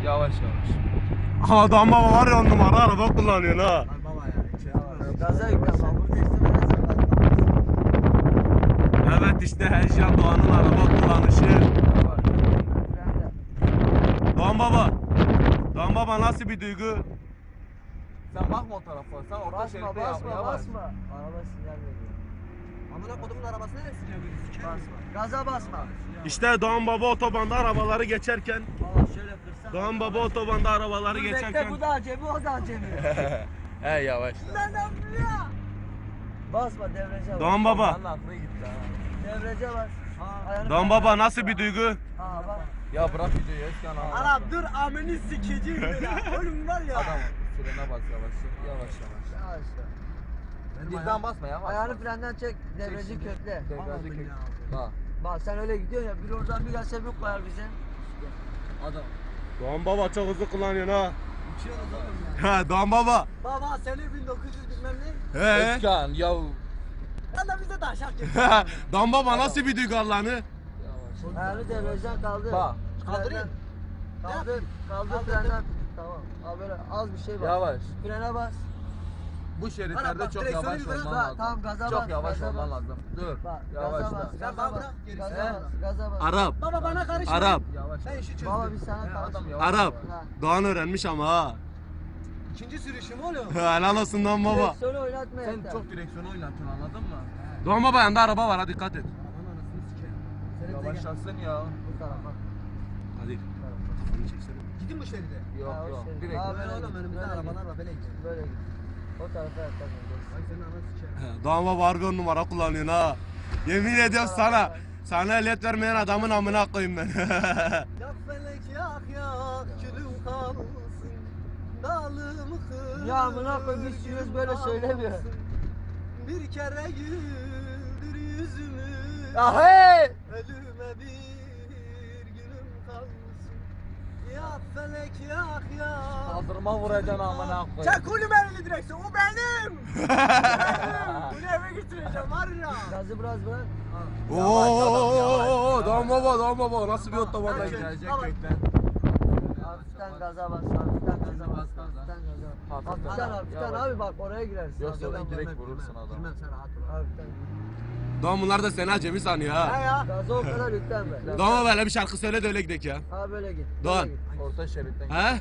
Yavaş yavaş. Adam baba var ya 10 numara araba kullanıyor ha. Ay baba ya. Gaza yükle bak. Burada Evet işte Heyecan Doğan'ın araba kullanışı. Doğan baba. Doğan baba nasıl bir duygu? Sen bakma o tarafa. Sen orta Basma şeritte yap. basma Yavaş. basma. Araba sinyal veriyor. Amına kodumun arabası neresi sürüyor bizi? Sikerim. Basma. Gaza basma. İşte Doğan baba otobanda arabaları geçerken. Valla şöyle kırsan. Doğan baba otobanda arabaları Dur geçerken. bekle bu da acemi o da acemi. He yavaş. Basma devrece bas. Doğan baba. Senin aklına gitti ha. Devrece bas. Ayağını Doğan bırak. baba nasıl bir duygu? Aa bak. Ya bırak videoyu Özkan abi. Arap dur amını sikeceğim ya. Oğlum var ya. Adam frene bas yavaş. Yavaş yavaş. Yavaş yavaş. Dizden basma yavaş. Ayağını frenden çek. Devreci kökle. Devreci kök. ya. Bak. Bak sen öyle gidiyorsun ya. Bir oradan bir gelse bir koyar bize. Adam. Doğan baba çok hızlı kullanıyor ha. Uçuyoruz oğlum ya. Ha Doğan baba. Baba seni 1900 bilmem ne. He. Özkan ya. Sen de bize taşak yapıyorsun. Doğan baba nasıl bir duygu Allah'ını? Yavaş. Ayağını devrecden kaldır. Bak. Kaldırayım. Kaldır. Kaldır Kaldırdım. frenden. Tamam. Abi böyle az bir şey bas. Yavaş. Frene bas. Bu Bana şeritlerde bak, çok direksiyonu yavaş bir bırak. olman Bak, lazım. tamam, gaza Çok bas, yavaş gaza olman bas. lazım. Dur. Bak Yavaş gaza da. bas. Sen Gaza bana bas. bırak, gerisi Gaza bana bas. bırak. Gaza bas. Arap. Baba bana karışma. Arap. Yavaş. Ben işi çözdüm. Baba biz sana He, adam karşı. yavaş. Arap. Ha. Doğan öğrenmiş ama ha. İkinci sürüşüm oğlum. Helal olsun Doğan baba. Direksiyonu oynatma Sen yeter. çok direksiyonu oynatın anladın mı? Doğan baba yanında araba var ha dikkat et. Aman anasını sikeyim. Senin de gel. Yavaşlasın ya. Bu tarafa. Hadi. Bu tarafa. Kafanı çeksene. Gidin bu şeride. Yok Ha, o yok. şey. Direkt. Abi, Böyle böyle oğlum git, önümüzde böyle arabalar git. var böyle gidin. Böyle git. O tarafa yatalım. Ay senin ananı sikeyim. He, Doğan baba harbi 10 numara kullanıyorsun ha. Yemin ediyorum sana. Sana ehliyet vermeyen adamın amına koyayım ben. Yak felek yak yak külüm kalsın. Dalımı kır. Ya amına koy, biz sürüyoruz böyle söylemiyor. Bir kere güldür yüzümü. Ya hey! Ölüme bir günüm kalsın. Yak felek yak yak. Kaldırma vuracaksın amına koyayım. Çek oğlum elini direksiyon. O benim. Benim. Bunu eve götüreceğim var ya. Gazı biraz bırak. Oo, Doğan baba nasıl bir otobanda Bak, gidiyor? Gelecek Tamam. kökten. Hafiften gaza bas. Hafiften gaza bas. Bas gaza. Hafiften gaza bas. Hafiften. Hafiften hafiften Yavaş. abi bak oraya girersin. Yoksa Hafiften. direkt vurursun adamı. Bilmem sen rahat ol. Hafiften. Doğan bunlar da seni acemi sanıyor ha. He ya. Gaza o kadar yüklenme. Doğan baba böyle bir şarkı söyle de öyle gidelim ya. Ha böyle git. böyle Doğan. git. Orta şeritten. He?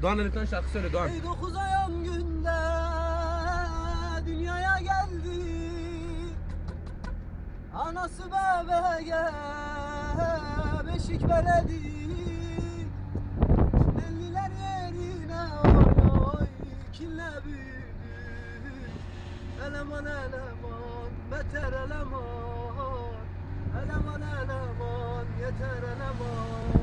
Doğan lütfen şarkı söyle Doğan. Ey 9 ayın günde dünyaya geldi. Anası bebeğe beşik beledi. Nelliler yerine oy oy kinle büyüdü. Eleman eleman beter eleman. Eleman eleman yeter eleman.